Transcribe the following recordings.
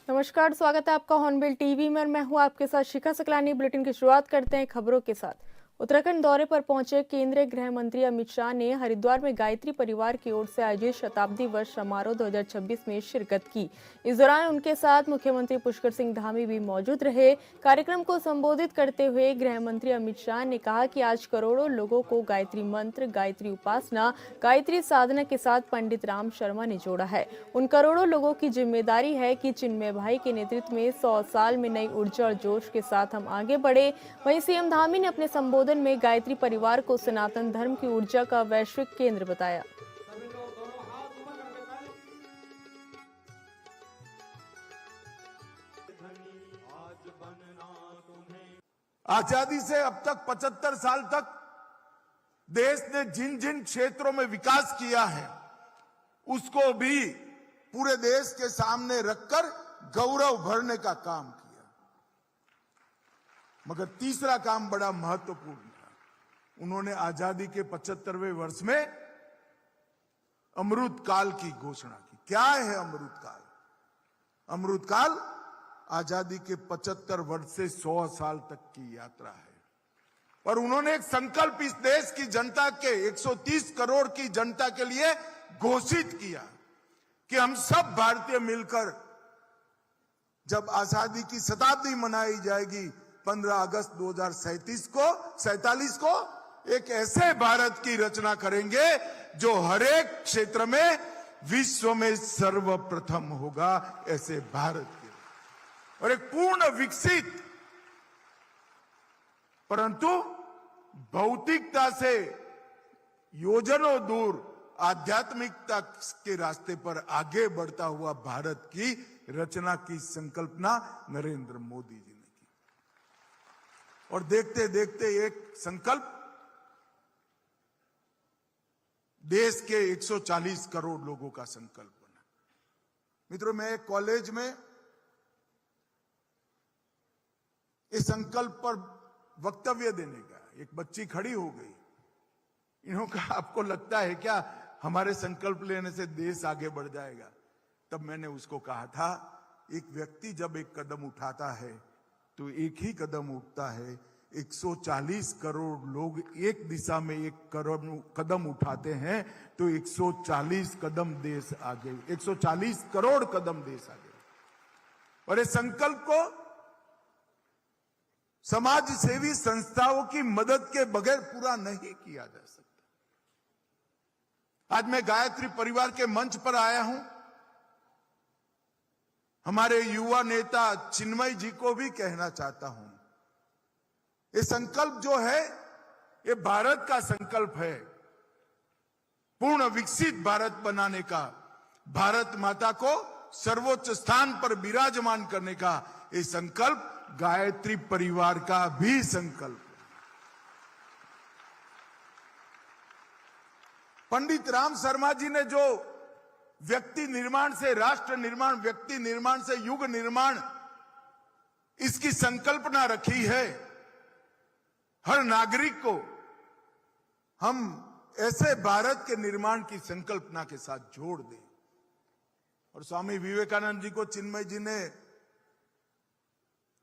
नमस्कार, स्वागत है आपका हॉर्नबिल टीवी में। मैं हूं आपके साथ शिखा सकलानी। बुलेटिन की शुरुआत करते हैं खबरों के साथ। उत्तराखंड दौरे पर पहुंचे केंद्रीय गृह मंत्री अमित शाह ने हरिद्वार में गायत्री परिवार की ओर से आयोजित शताब्दी वर्ष समारोह 2026 में शिरकत की। इस दौरान उनके साथ मुख्यमंत्री पुष्कर सिंह धामी भी मौजूद रहे। कार्यक्रम को संबोधित करते हुए गृह मंत्री अमित शाह ने कहा कि आज करोड़ों लोगों को गायत्री मंत्र, गायत्री उपासना, गायत्री साधना के साथ पंडित राम शर्मा ने जोड़ा है। उन करोड़ों लोगों की जिम्मेदारी है कि चिन्मय भाई के नेतृत्व में 100 साल में नई ऊर्जा और जोश के साथ हम आगे बढ़े। वहीं सीएम धामी ने अपने संबोधन में गायत्री परिवार को सनातन धर्म की ऊर्जा का वैश्विक केंद्र बताया। आजादी से अब तक 75 साल तक देश ने जिन जिन क्षेत्रों में विकास किया है उसको भी पूरे देश के सामने रखकर गौरव भरने का काम किया। मगर तीसरा काम बड़ा महत्वपूर्ण था। उन्होंने आजादी के 75वें वर्ष में अमृत काल की घोषणा की। क्या है अमृत काल? अमृत काल आजादी के 75 वर्ष से 100 साल तक की यात्रा है। और उन्होंने एक संकल्प इस देश की जनता के 130 करोड़ की जनता के लिए घोषित किया कि हम सब भारतीय मिलकर जब आजादी की शताब्दी मनाई जाएगी 15 अगस्त 2047 को एक ऐसे भारत की रचना करेंगे जो हरेक क्षेत्र में विश्व में सर्वप्रथम होगा, ऐसे भारत के। और एक पूर्ण विकसित परंतु भौतिकता से योजनों दूर आध्यात्मिकता के रास्ते पर आगे बढ़ता हुआ भारत की रचना की संकल्पना नरेंद्र मोदी जी ने की। और देखते देखते एक संकल्प देश के 140 करोड़ लोगों का संकल्प बना। मित्रों, मैं एक कॉलेज में इस संकल्प पर वक्तव्य देने का, एक बच्ची खड़ी हो गई। इन्होंने कहा, आपको लगता है क्या हमारे संकल्प लेने से देश आगे बढ़ जाएगा? तब मैंने उसको कहा था, एक व्यक्ति जब एक कदम उठाता है तो एक ही कदम उठता है। 140 करोड़ लोग एक दिशा में एक कदम उठाते हैं तो 140 कदम देश आगे, 140 करोड़ कदम देश आगे। और इस संकल्प को समाज सेवी संस्थाओं की मदद के बगैर पूरा नहीं किया जा सकता। आज मैं गायत्री परिवार के मंच पर आया हूं। हमारे युवा नेता चिन्मय जी को भी कहना चाहता हूं, ये संकल्प जो है ये भारत का संकल्प है, पूर्ण विकसित भारत बनाने का, भारत माता को सर्वोच्च स्थान पर विराजमान करने का ये संकल्प गायत्री परिवार का भी संकल्प। पंडित राम शर्मा जी ने जो व्यक्ति निर्माण से राष्ट्र निर्माण, व्यक्ति निर्माण से युग निर्माण, इसकी संकल्पना रखी है, हर नागरिक को हम ऐसे भारत के निर्माण की संकल्पना के साथ जोड़ दें। और स्वामी विवेकानंद जी को चिन्मय जी ने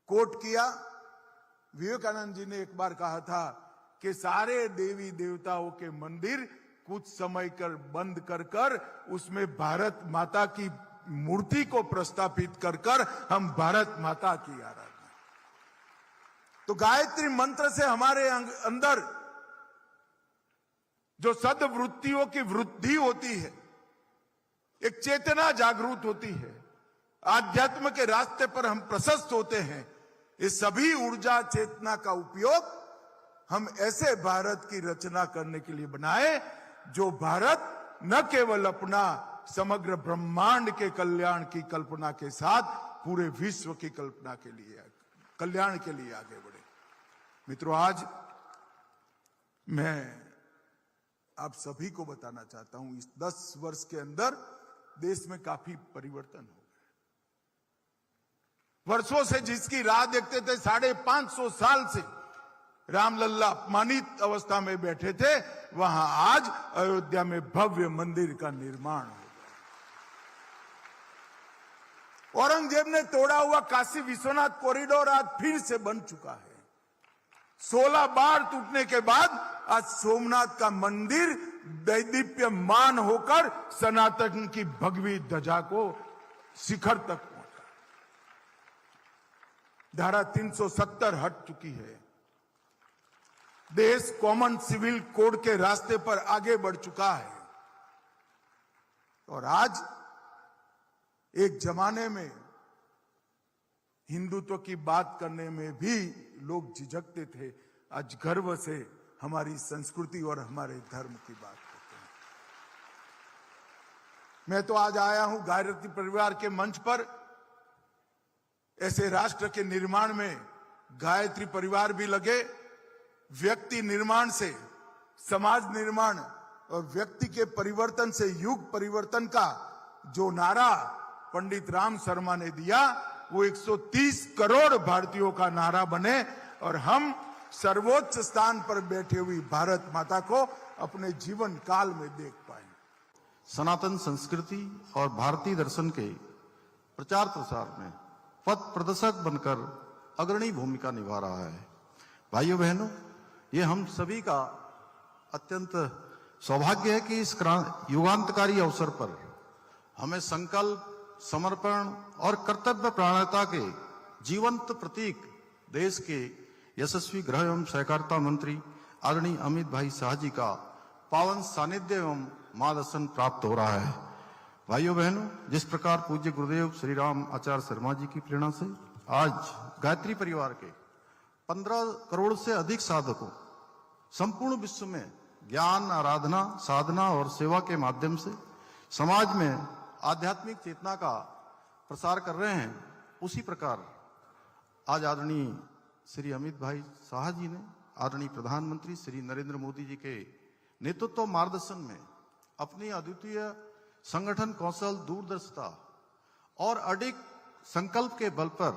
कोट किया। विवेकानंद जी ने एक बार कहा था कि सारे देवी देवताओं के मंदिर कुछ समय कर बंद कर उसमें भारत माता की मूर्ति को प्रस्थापित कर हम भारत माता की आराधना। तो गायत्री मंत्र से हमारे अंदर जो सद्वृत्तियों की वृद्धि होती है, एक चेतना जागृत होती है, आध्यात्म के रास्ते पर हम प्रशस्त होते हैं। इस सभी ऊर्जा चेतना का उपयोग हम ऐसे भारत की रचना करने के लिए बनाए जो भारत न केवल अपना समग्र ब्रह्मांड के कल्याण की कल्पना के साथ पूरे विश्व की कल्पना के लिए, कल्याण के लिए आगे बढ़े। मित्रों, आज मैं आप सभी को बताना चाहता हूं, इस 10 वर्ष के अंदर देश में काफी परिवर्तन हो गया। वर्षों से जिसकी राह देखते थे, 550 साल से रामलल्ला अपमानित अवस्था में बैठे थे, वहां आज अयोध्या में भव्य मंदिर का निर्माण हो गया। औरंगजेब ने तोड़ा हुआ काशी विश्वनाथ कॉरिडोर आज फिर से बन चुका है। 16 बार टूटने के बाद आज सोमनाथ का मंदिर दैदीप्यमान होकर सनातन की भगवी ध्वजा को शिखर तक पहुंचा। धारा 370 हट चुकी है। देश कॉमन सिविल कोड के रास्ते पर आगे बढ़ चुका है। और आज एक जमाने में हिंदुत्व की बात करने में भी लोग झिझकते थे, आज गर्व से हमारी संस्कृति और हमारे धर्म की बात करते हैं। मैं तो आज आया हूं गायत्री परिवार के मंच पर। ऐसे राष्ट्र के निर्माण में गायत्री परिवार भी लगे। व्यक्ति निर्माण से समाज निर्माण और व्यक्ति के परिवर्तन से युग परिवर्तन का जो नारा पंडित राम शर्मा ने दिया, वो 130 करोड़ भारतीयों का नारा बने और हम सर्वोच्च स्थान पर बैठी हुई भारत माता को अपने जीवन काल में देख पाए। सनातन संस्कृति और भारतीय दर्शन के प्रचार प्रसार में पथ प्रदर्शक बनकर अग्रणी भूमिका निभा रहा है। भाइयों बहनों, ये हम सभी का अत्यंत सौभाग्य है कि इस युगांतकारी अवसर पर हमें संकल्प, समर्पण और कर्तव्य प्राणता के जीवंत प्रतीक देश के यशस्वी गृह एवं सहकारिता मंत्री आदरणीय अमित भाई शाह जी का पावन सानिध्य एवं मार्गदर्शन प्राप्त हो रहा है। भाइयों बहनों, जिस प्रकार पूज्य गुरुदेव श्री राम आचार्य शर्मा जी की प्रेरणा से आज गायत्री परिवार के 15 करोड़ से अधिक साधकों संपूर्ण विश्व में ज्ञान, आराधना, साधना और सेवा के माध्यम से समाज में आध्यात्मिक चेतना का प्रसार कर रहे हैं, उसी प्रकार आज आदरणीय श्री अमित भाई शाह जी ने आदरणीय प्रधानमंत्री श्री नरेंद्र मोदी जी के नेतृत्व मार्गदर्शन में अपनी अद्वितीय संगठन कौशल, दूरदर्शिता और अडिग संकल्प के बल पर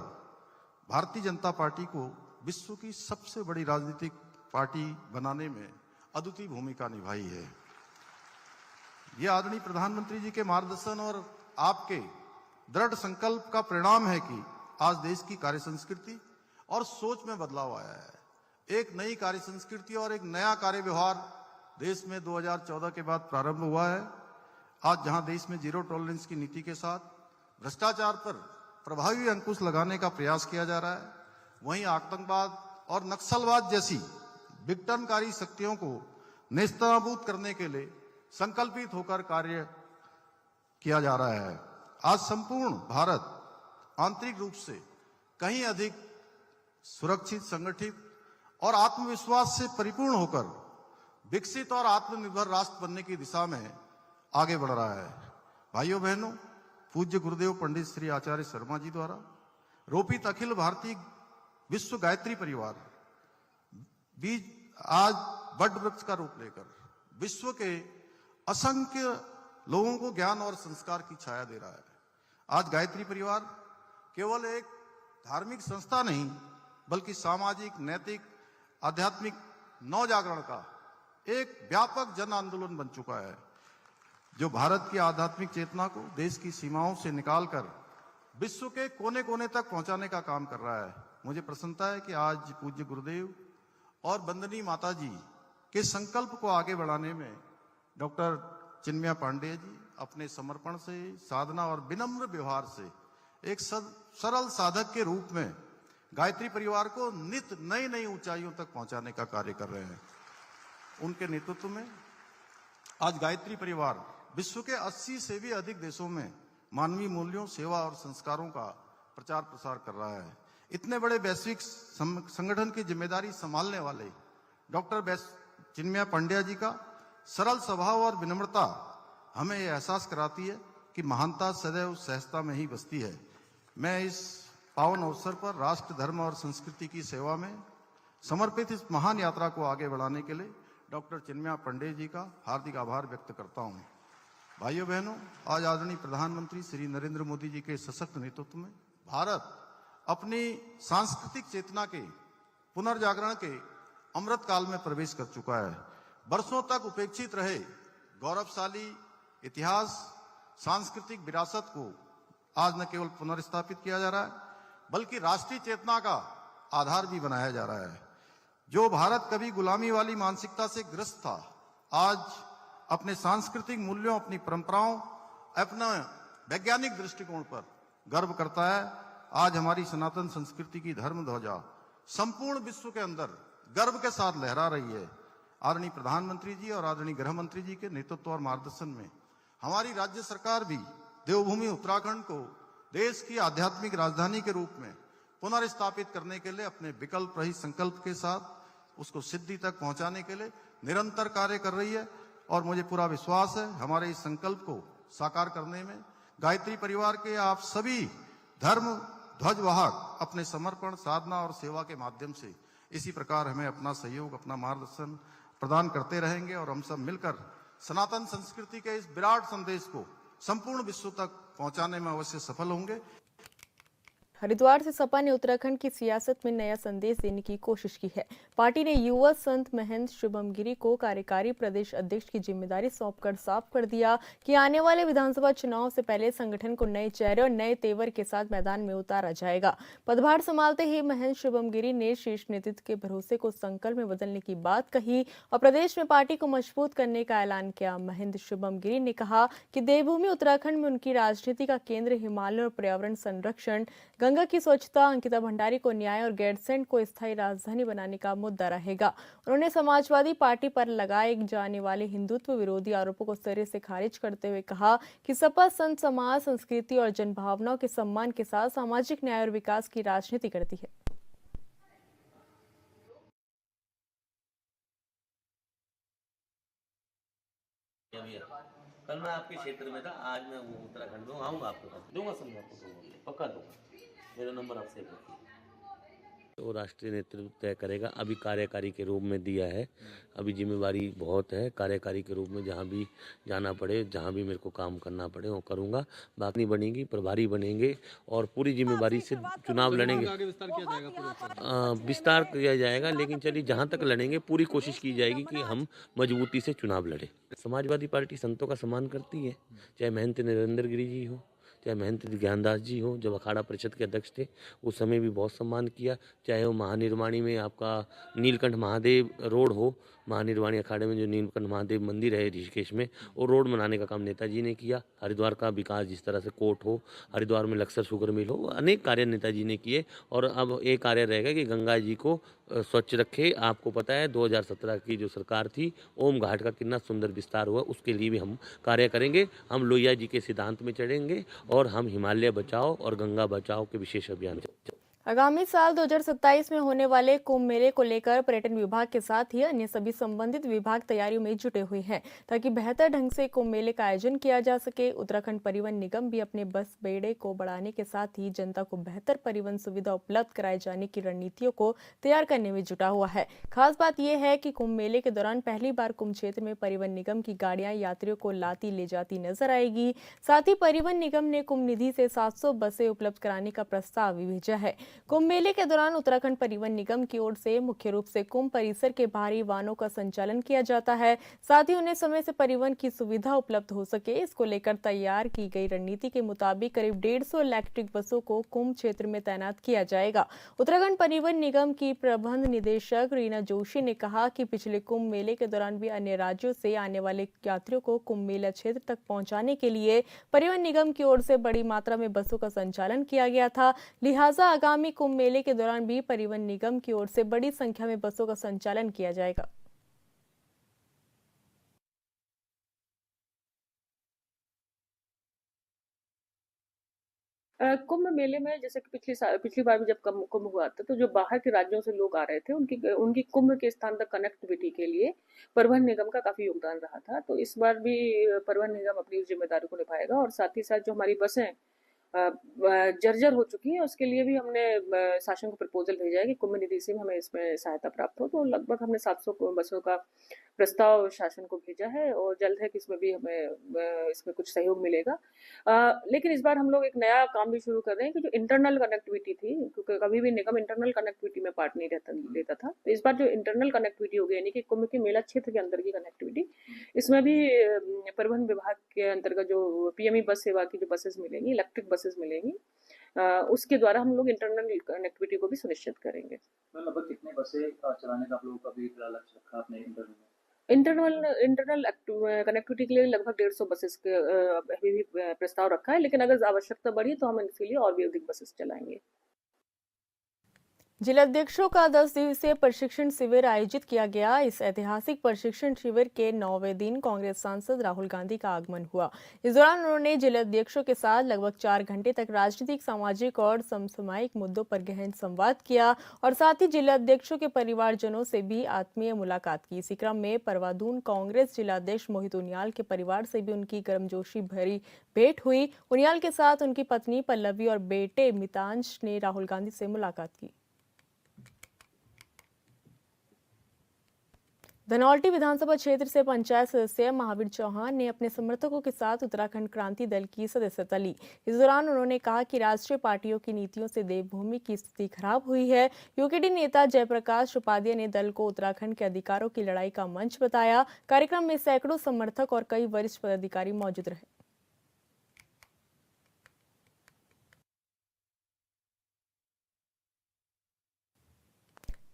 भारतीय जनता पार्टी को विश्व की सबसे बड़ी राजनीतिक पार्टी बनाने में अद्वितीय भूमिका निभाई है। यह आदरणीय प्रधानमंत्री जी के मार्गदर्शन और आपके दृढ़ संकल्प का परिणाम है कि आज देश की कार्य संस्कृति और सोच में बदलाव आया है। एक नई कार्य संस्कृति और एक नया कार्य व्यवहार देश में 2014 के बाद प्रारंभ हुआ है। आज जहां देश में जीरो टॉलरेंस की नीति के साथ भ्रष्टाचार पर प्रभावी अंकुश लगाने का प्रयास किया जा रहा है, वहीं आतंकवाद और नक्सलवाद जैसी विघटनकारी शक्तियों को नेस्तनाबूद करने के लिए संकल्पित होकर कार्य किया जा रहा है। आज संपूर्ण भारत आंतरिक रूप से कहीं अधिक सुरक्षित, संगठित और आत्मविश्वास से परिपूर्ण होकर विकसित और आत्मनिर्भर राष्ट्र बनने की दिशा में आगे बढ़ रहा है। भाइयों बहनों, पूज्य गुरुदेव पंडित श्री आचार्य शर्मा जी द्वारा रोपित अखिल भारतीय विश्व गायत्री परिवार बीज आज बट वृक्ष का रूप लेकर विश्व के असंख्य लोगों को ज्ञान और संस्कार की छाया दे रहा है। आज गायत्री परिवार केवल एक धार्मिक संस्था नहीं, बल्कि सामाजिक, नैतिक, आध्यात्मिक नवजागरण का एक व्यापक जन आंदोलन बन चुका है, जो भारत की आध्यात्मिक चेतना को देश की सीमाओं से निकालकर विश्व के कोने कोने तक पहुंचाने का काम कर रहा है। मुझे प्रसन्नता है कि आज पूज्य गुरुदेव और वंदनीय माता जी के संकल्प को आगे बढ़ाने में डॉक्टर चिन्मया पांडेय जी अपने समर्पण से, साधना और विनम्र व्यवहार से एक सरल साधक के रूप में गायत्री परिवार को नित नई नई ऊंचाइयों तक पहुंचाने का कार्य कर रहे हैं। उनके नेतृत्व में आज गायत्री परिवार विश्व के 80 से भी अधिक देशों में मानवीय मूल्यों, सेवा और संस्कारों का प्रचार प्रसार कर रहा है। इतने बड़े वैश्विक संगठन की जिम्मेदारी संभालने वाले डॉक्टर चिन्मया पांडेय जी का सरल स्वभाव और विनम्रता हमें यह एहसास कराती है कि महानता सदैव सहजता में ही बसती है। मैं इस पावन अवसर पर राष्ट्र, धर्म और संस्कृति की सेवा में समर्पित इस महान यात्रा को आगे बढ़ाने के लिए डॉक्टर चिन्मया पांडेय जी का हार्दिक आभार व्यक्त करता हूं। भाइयों बहनों, आज आदरणीय प्रधानमंत्री श्री नरेंद्र मोदी जी के सशक्त नेतृत्व में भारत अपनी सांस्कृतिक चेतना के पुनर्जागरण के अमृत काल में प्रवेश कर चुका है। वर्षों तक उपेक्षित रहे गौरवशाली इतिहास, सांस्कृतिक विरासत को आज न केवल पुनर्स्थापित किया जा रहा है, बल्कि राष्ट्रीय चेतना का आधार भी बनाया जा रहा है। जो भारत कभी गुलामी वाली मानसिकता से ग्रस्त था, आज अपने सांस्कृतिक मूल्यों, अपनी परंपराओं, अपना वैज्ञानिक दृष्टिकोण पर गर्व करता है। आज हमारी सनातन संस्कृति की धर्म ध्वजा संपूर्ण विश्व के अंदर गर्व के साथ लहरा रही है। आदरणीय प्रधानमंत्री जी और आदरणीय गृह मंत्री जी के नेतृत्व और मार्गदर्शन में हमारी राज्य सरकार भी देवभूमि उत्तराखंड को देश की आध्यात्मिक राजधानी के रूप में पुनर्स्थापित करने के लिए अपने विकल्प रहित संकल्प के साथ उसको सिद्धि तक पहुंचाने के लिए निरंतर कार्य कर रही है। और मुझे पूरा विश्वास है हमारे इस संकल्प को साकार करने में गायत्री परिवार के आप सभी धर्म ध्वजवाहक अपने समर्पण, साधना और सेवा के माध्यम से इसी प्रकार हमें अपना सहयोग, अपना मार्गदर्शन प्रदान करते रहेंगे और हम सब मिलकर सनातन संस्कृति के इस विराट संदेश को संपूर्ण विश्व तक पहुंचाने में अवश्य सफल होंगे। हरिद्वार से सपा ने उत्तराखंड की सियासत में नया संदेश देने की कोशिश की है। पार्टी ने युवा संत महंत शुभम गिरी को कार्यकारी प्रदेश अध्यक्ष की जिम्मेदारी सौंपकर साफ कर दिया कि आने वाले विधानसभा चुनाव से पहले संगठन को नए चेहरे और नए तेवर के साथ मैदान में उतारा जाएगा। पदभार संभालते ही महंत शुभम गिरी ने शीर्ष नेतृत्व के भरोसे को संकल्प में बदलने की बात कही और प्रदेश में पार्टी को मजबूत करने का ऐलान किया। महंत शुभम गिरी ने कहा कि देवभूमि उत्तराखंड में उनकी राजनीति का केंद्र हिमालय और पर्यावरण संरक्षण, गंगा की स्वच्छता, अंकिता भंडारी को न्याय और गैरसैंण को स्थायी राजधानी बनाने का मुद्दा रहेगा। उन्होंने समाजवादी पार्टी पर लगाए जाने वाले हिंदुत्व विरोधी आरोपों को सिरे से खारिज करते हुए कहा कि सपा संत समाज, संस्कृति और जनभावनाओं के सम्मान के साथ सामाजिक न्याय और विकास की राजनीति करती है। कल मैं आपके क्षेत्र में था, आज मैं उत्तराखंड में आऊँगा, आपको दूंगा, समझा आपको पक्का दूंगा। मेरा नंबर आप सेव रखिए। तो राष्ट्रीय नेतृत्व तय करेगा। अभी कार्यकारी के रूप में दिया है, अभी जिम्मेवारी बहुत है। कार्यकारी के रूप में जहाँ भी जाना पड़े, जहाँ भी मेरे को काम करना पड़े वो करूँगा। बाकी बनेगी, प्रभारी बनेंगे और पूरी जिम्मेवारी से चुनाव लड़ेंगे। विस्तार किया जाएगा, लेकिन चलिए जहाँ तक लड़ेंगे पूरी कोशिश की जाएगी कि हम मजबूती से चुनाव लड़े। समाजवादी पार्टी संतों का सम्मान करती है, चाहे महंत नरेंद्र गिरी जी हो, चाहे महंत ज्ञानदास जी हो, जब अखाड़ा परिषद के अध्यक्ष थे उस समय भी बहुत सम्मान किया। चाहे वो महानिर्वाणी में आपका नीलकंठ महादेव रोड हो, महानिर्वाणी अखाड़े में जो नीलकंठ महादेव मंदिर है ऋषिकेश में, वो रोड बनाने का काम नेताजी ने किया। हरिद्वार का विकास, जिस तरह से कोर्ट हो, हरिद्वार में लक्सर शुगर मिल हो, अनेक कार्य नेताजी ने किए। और अब एक कार्य रहेगा कि गंगा जी को स्वच्छ रखे। आपको पता है 2017 की जो सरकार थी, ओम घाट का कितना सुंदर विस्तार हुआ, उसके लिए भी हम कार्य करेंगे। हम लोहिया जी के सिद्धांत में चढ़ेंगे और हम हिमालय बचाओ और गंगा बचाओ के विशेष अभियान। आगामी साल 2027 में होने वाले कुंभ मेले को लेकर पर्यटन विभाग के साथ ही अन्य सभी संबंधित विभाग तैयारियों में जुटे हुए हैं ताकि बेहतर ढंग से कुंभ मेले का आयोजन किया जा सके। उत्तराखंड परिवहन निगम भी अपने बस बेड़े को बढ़ाने के साथ ही जनता को बेहतर परिवहन सुविधा उपलब्ध कराए जाने की रणनीतियों को तैयार करने में जुटा हुआ है। खास बात यह है कि कुंभ मेले के दौरान पहली बार कुंभ क्षेत्र में परिवहन निगम की गाड़ियां यात्रियों को लाती ले जाती नजर आएगी। साथ ही परिवहन निगम ने कुंभ निधि से 700 बसें उपलब्ध कराने का प्रस्ताव भी भेजा है। कुंभ मेले के दौरान उत्तराखंड परिवहन निगम की ओर से मुख्य रूप से कुंभ परिसर के बाहरी वाहनों का संचालन किया जाता है। साथ ही उन्हें समय से परिवहन की सुविधा उपलब्ध हो सके, इसको लेकर तैयार की गई रणनीति के मुताबिक करीब 150 इलेक्ट्रिक बसों को कुंभ क्षेत्र में तैनात किया जाएगा। उत्तराखंड परिवहन निगम की प्रबंध निदेशक रीना जोशी ने कहा कि पिछले कुंभ मेले के दौरान भी अन्य राज्यों से आने वाले यात्रियों को कुंभ मेला क्षेत्र तक पहुंचाने के लिए परिवहन निगम की ओर से बड़ी मात्रा में बसों का संचालन किया गया था। लिहाजा आगामी कुंभ मेले के दौरान भी परिवहन निगम की ओर से बड़ी संख्या में बसों का संचालन किया जाएगा। कुंभ मेले में जैसे कि पिछली बार भी जब कुंभ हुआ था, तो जो बाहर के राज्यों से लोग आ रहे थे उनकी कुंभ के स्थान तक कनेक्टिविटी के लिए परिवहन निगम का काफी योगदान रहा था। तो इस बार भी परिवहन निगम अपनी जिम्मेदारी को निभाएगा और साथ ही साथ जो हमारी बसें जर्जर हो चुकी है उसके लिए भी हमने शासन को प्रपोजल भेजा है कि कुंभ निधि से हमें इसमें सहायता प्राप्त हो। तो लगभग हमने 700 बसों का प्रस्ताव शासन को भेजा है और जल्द है कि इसमें भी हमें इसमें कुछ सहयोग मिलेगा। लेकिन इस बार हम लोग एक नया काम भी शुरू कर रहे हैं कि जो इंटरनल कनेक्टिविटी थी, क्योंकि कभी भी निगम इंटरनल कनेक्टिविटी में पार्ट नहीं लेता था, तो इस बार जो इंटरनल कनेक्टिविटी हो गई, यानी कि कुंभ के मेला क्षेत्र के अंदर की कनेक्टिविटी, इसमें भी परिवहन विभाग के अंतर्गत जो पीएमई बस सेवा की जो बसेस मिलेंगी, इलेक्ट्रिक बसेस मिलेंगी, उसके द्वारा हम लोग इंटरनल कनेक्टिविटी को भी सुनिश्चित करेंगे। लगभग कितने बसें चलाने का आप लोगों का अभी फिलहाल लक्ष्य रखा आपने इंटरनल में? इंटरनल कनेक्टिविटी के लिए लगभग 150 बसेस के अभी भी प्रस्ताव रखा है, लेकिन अगर आवश्यकता बढ़ी तो हम इसके लिए और भी अधिक बसेस चलाएंगे। जिलाध्यक्षों का 10 दिवसीय प्रशिक्षण शिविर आयोजित किया गया। इस ऐतिहासिक प्रशिक्षण शिविर के 9वें दिन कांग्रेस सांसद राहुल गांधी का आगमन हुआ। इस दौरान उन्होंने जिलाध्यक्षों के साथ लगभग 4 घंटे तक राजनीतिक, सामाजिक और समसामयिक मुद्दों पर गहन संवाद किया और साथ ही जिलाध्यक्षों के परिवारजनों से भी आत्मीय मुलाकात की। इसी क्रम में परवादून कांग्रेस जिलाध्यक्ष मोहित उनियाल के परिवार से भी उनकी गर्मजोशी भरी भेंट हुई। उनियाल के साथ उनकी पत्नी पल्लवी और बेटे मितांश ने राहुल गांधी से मुलाकात की। धनौल्टी विधानसभा क्षेत्र से पंचायत सदस्य महावीर चौहान ने अपने समर्थकों के साथ उत्तराखंड क्रांति दल की सदस्यता ली। इस दौरान उन्होंने कहा कि राष्ट्रीय पार्टियों की नीतियों से देवभूमि की स्थिति खराब हुई है। यूकेडी नेता जयप्रकाश उपाध्याय ने दल को उत्तराखंड के अधिकारों की लड़ाई का मंच बताया। कार्यक्रम में सैकड़ों समर्थक और कई वरिष्ठ पदाधिकारी मौजूद रहे।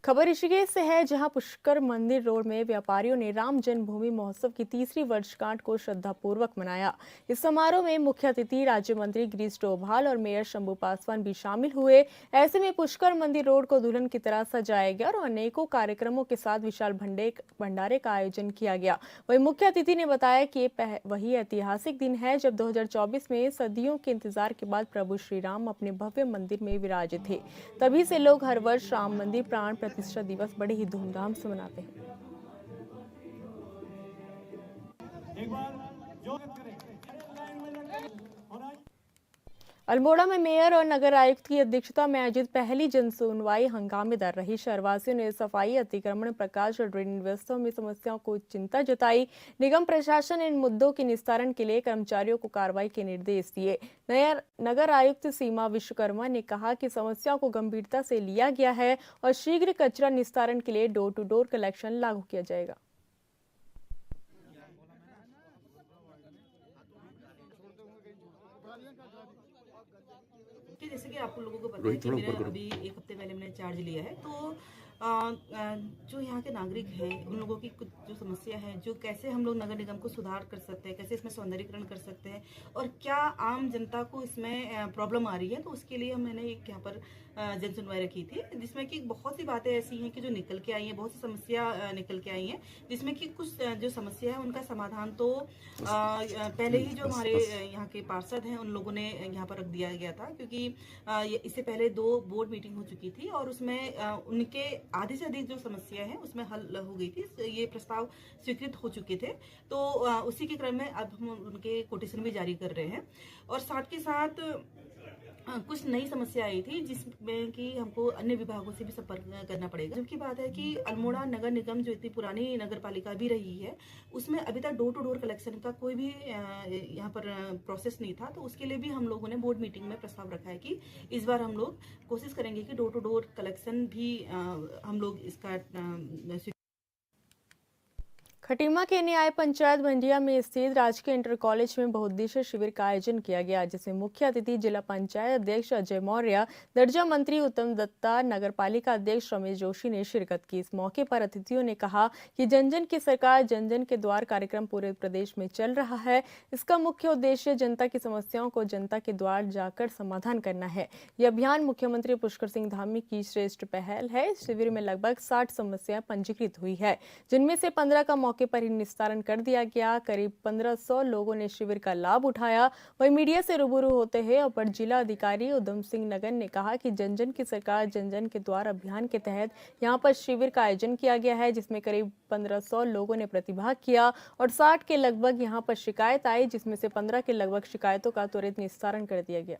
खबर ऋषिकेश से है, जहां पुष्कर मंदिर रोड में व्यापारियों ने राम जन्मभूमि महोत्सव की तीसरी वर्षगांठ को श्रद्धापूर्वक मनाया। इस समारोह में मुख्य अतिथि राज्य मंत्री गिरीश डोभाल और मेयर शंभू पासवान भी शामिल हुए। ऐसे में पुष्कर मंदिर रोड को दुल्हन की तरह सजाया गया और अनेकों कार्यक्रमों के साथ विशाल भंडारे का आयोजन किया गया। वहीं मुख्य अतिथि ने बताया कि ये वही ऐतिहासिक दिन है जब 2024 में सदियों के इंतजार के बाद प्रभु श्री राम अपने भव्य मंदिर में विराजित थे। तभी से लोग हर वर्ष राम मंदिर प्राण प्रतिष्ठा दिवस बड़े ही धूमधाम से मनाते हैं। अल्मोड़ा में मेयर और नगर आयुक्त की अध्यक्षता में आयोजित पहली जन सुनवाई हंगामेदार रही। शहरवासियों ने सफाई, अतिक्रमण, प्रकाश और ड्रेनेज व्यवस्था में समस्याओं को चिंता जताई। निगम प्रशासन ने इन मुद्दों के निस्तारण के लिए कर्मचारियों को कार्रवाई के निर्देश दिए। नगर आयुक्त सीमा विश्वकर्मा ने कहा कि समस्याओं को गंभीरता से लिया गया है और शीघ्र कचरा निस्तारण के लिए डोर टू डोर कलेक्शन लागू किया जाएगा। जैसे कि आप लोगों को पता है कि मेरा अभी 1 हफ्ते पहले मैंने चार्ज लिया है, तो जो यहाँ के नागरिक हैं उन लोगों की कुछ जो समस्या है, जो कैसे हम लोग नगर निगम को सुधार कर सकते हैं, कैसे इसमें सौंदर्यीकरण कर सकते हैं और क्या आम जनता को इसमें प्रॉब्लम आ रही है, तो उसके लिए मैंने एक यहाँ पर जन सुनवाई रखी थी, जिसमें कि बहुत सी बातें ऐसी हैं कि जो निकल के आई हैं, बहुत सी समस्या निकल के आई हैं, जिसमें कि कुछ जो समस्या है उनका समाधान तो पहले ही जो हमारे यहाँ के पार्षद हैं उन लोगों ने यहाँ पर रख दिया गया था, क्योंकि इससे पहले 2 बोर्ड मीटिंग हो चुकी थी और उसमें उनके आधे से अधिक जो समस्या है उसमें हल हो गई थी। ये प्रस्ताव स्वीकृत हो चुके थे, तो उसी के क्रम में अब हम उनके कोटेशन भी जारी कर रहे हैं और साथ के साथ कुछ नई समस्या आई थी जिसमें कि हमको अन्य विभागों से भी संपर्क करना पड़ेगा। जबकि बात है कि अल्मोड़ा नगर निगम जो इतनी पुरानी नगर पालिका भी रही है, उसमें अभी तक डोर टू डोर कलेक्शन का कोई भी यहाँ पर प्रोसेस नहीं था, तो उसके लिए भी हम लोगों ने बोर्ड मीटिंग में प्रस्ताव रखा है कि इस बार हम लोग कोशिश करेंगे कि डोर टू डोर कलेक्शन भी हम लोग इसका खटीमा के न्याय पंचायत बंडिया में स्थित राजकीय इंटर कॉलेज में बहुउद्देशीय शिविर का आयोजन किया गया, जिसमें मुख्य अतिथि जिला पंचायत अध्यक्ष अजय मौर्य, दर्जा मंत्री उत्तम दत्ता, नगर पालिका अध्यक्ष रमेश जोशी ने शिरकत की। इस मौके पर अतिथियों ने कहा कि जन जन की सरकार, जन जन के द्वार कार्यक्रम पूरे प्रदेश में चल रहा है। इसका मुख्य उद्देश्य जनता की समस्याओं को जनता के द्वार जाकर समाधान करना है। यह अभियान मुख्यमंत्री पुष्कर सिंह धामी की श्रेष्ठ पहल है। इस शिविर में लगभग 60 समस्याएं पंजीकृत हुई है, जिनमें से 15 का मौके पर ही निस्तारण कर दिया गया। करीब 1500 लोगों ने शिविर का लाभ उठाया। वहीं मीडिया से रूबरू होते हुए अपर जिला अधिकारी उधम सिंह नगर ने कहा कि जन जन की सरकार, जन जन के द्वार अभियान के तहत यहां पर शिविर का आयोजन किया गया है, जिसमें करीब 1500 लोगों ने प्रतिभाग किया और 60 के लगभग यहां पर शिकायत आई, जिसमें से 15 के लगभग शिकायतों का त्वरित निस्तारण कर दिया गया।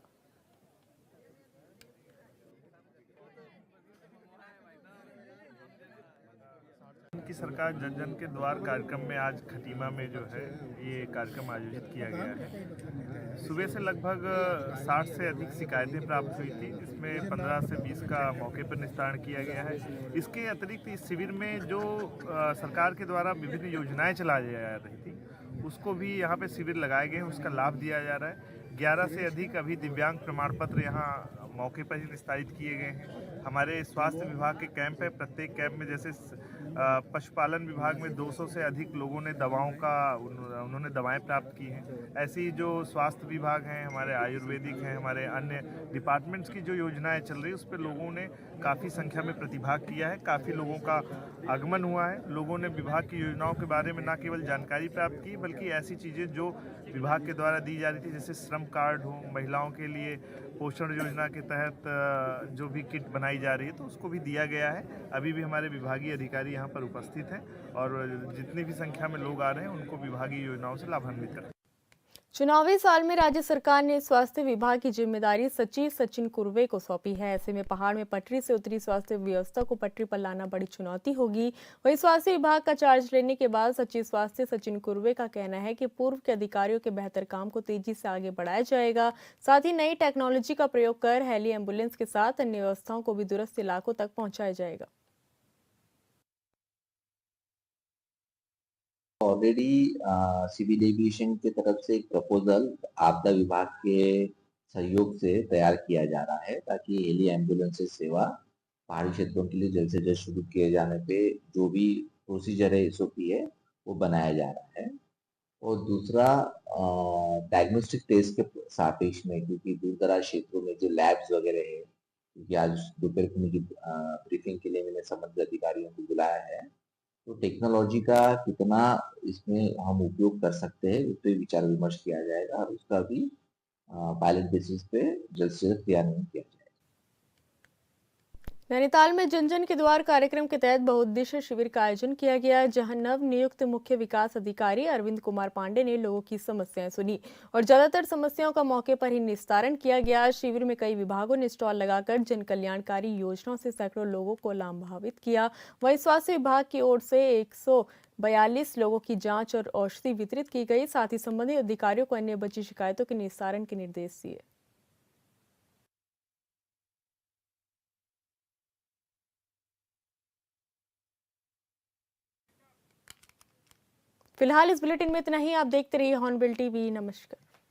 की की सरकार जन जन के द्वार कार्यक्रम में आज खटीमा में जो है ये कार्यक्रम आयोजित किया गया है। सुबह से लगभग 60 से अधिक शिकायतें प्राप्त हुई थी, जिसमें 15 से 20 का मौके पर निस्तारण किया गया है। इसके अतिरिक्त इस शिविर में जो सरकार के द्वारा विभिन्न योजनाएं चलाई जा रही थी, उसको भी यहाँ पे शिविर लगाए गए हैं, उसका लाभ दिया जा रहा है। 11 से अधिक अभी दिव्यांग प्रमाण पत्र यहाँ मौके पर ही निस्तारित किए गए हैं। हमारे स्वास्थ्य विभाग के कैंप है, प्रत्येक कैंप में जैसे पशुपालन विभाग में 200 से अधिक लोगों ने उन्होंने दवाएं प्राप्त की हैं। ऐसी जो स्वास्थ्य विभाग हैं, हमारे आयुर्वेदिक हैं, हमारे अन्य डिपार्टमेंट्स की जो योजनाएं चल रही है उस पर लोगों ने काफ़ी संख्या में प्रतिभाग किया है, काफ़ी लोगों का आगमन हुआ है। लोगों ने विभाग की योजनाओं के बारे में न केवल जानकारी प्राप्त की, बल्कि ऐसी चीज़ें जो विभाग के द्वारा दी जा रही थी, जैसे श्रम कार्ड हो, महिलाओं के लिए पोषण योजना के तहत जो भी किट बनाई जा रही है तो उसको भी दिया गया है। अभी भी हमारे विभागीय अधिकारी यहाँ पर उपस्थित हैं और जितनी भी संख्या में लोग आ रहे हैं उनको विभागीय योजनाओं से लाभान्वित करें। चुनावी साल में राज्य सरकार ने स्वास्थ्य विभाग की जिम्मेदारी सचिव सचिन कुर्वे को सौंपी है। ऐसे में पहाड़ में पटरी से उतरी स्वास्थ्य व्यवस्था को पटरी पर लाना बड़ी चुनौती होगी। वहीं स्वास्थ्य विभाग का चार्ज लेने के बाद सचिव स्वास्थ्य सचिन कुर्वे का कहना है कि पूर्व के अधिकारियों के बेहतर काम को तेजी से आगे बढ़ाया जाएगा। साथ ही नई टेक्नोलॉजी का प्रयोग कर हेली एम्बुलेंस के साथ अन्य व्यवस्थाओं को भी दूरस्थ इलाकों तक पहुंचाया जाएगा। ऑलरेडी सिविल एविएशन की तरफ से एक प्रपोजल आपदा विभाग के सहयोग से तैयार किया जा रहा है, ताकि हेली एम्बुलेंस सेवा पहाड़ी क्षेत्रों के लिए जल्द से जल्द शुरू किए जाने पे जो भी प्रोसीजर है, एसओपी है, वो बनाया जा रहा है। और दूसरा डायग्नोस्टिक टेस्ट के सापेक्ष में, क्योंकि दूर दराज क्षेत्रों में जो लैब्स वगैरह है, क्योंकि आज दोपहर की ब्रीफिंग के लिए मैंने संबंधित अधिकारियों को बुलाया है, तो टेक्नोलॉजी का कितना इसमें हम उपयोग कर सकते हैं उस पर विचार विमर्श किया जाएगा और उसका भी पायलट बेसिस पे जल्द से जल्द क्रियान्वयन किया जाएगा। नैनीताल में जन जन के द्वार कार्यक्रम के तहत बहुउद्देशीय शिविर का आयोजन किया गया, जहां नव नियुक्त मुख्य विकास अधिकारी अरविंद कुमार पांडे ने लोगों की समस्याएं सुनी और ज्यादातर समस्याओं का मौके पर ही निस्तारण किया गया। शिविर में कई विभागों ने स्टॉल लगाकर जन कल्याणकारी योजनाओं से सैकड़ों लोगों को लाभान्वित किया। वहीं स्वास्थ्य विभाग की ओर से 142 लोगों की जांच और औषधि वितरित की गई। साथ ही संबंधित अधिकारियों को अन्य बची शिकायतों के निस्तारण के निर्देश दिए। फिलहाल इस बुलेटिन में इतना ही। आप देखते रहिए हॉर्नबिल टीवी। नमस्कार।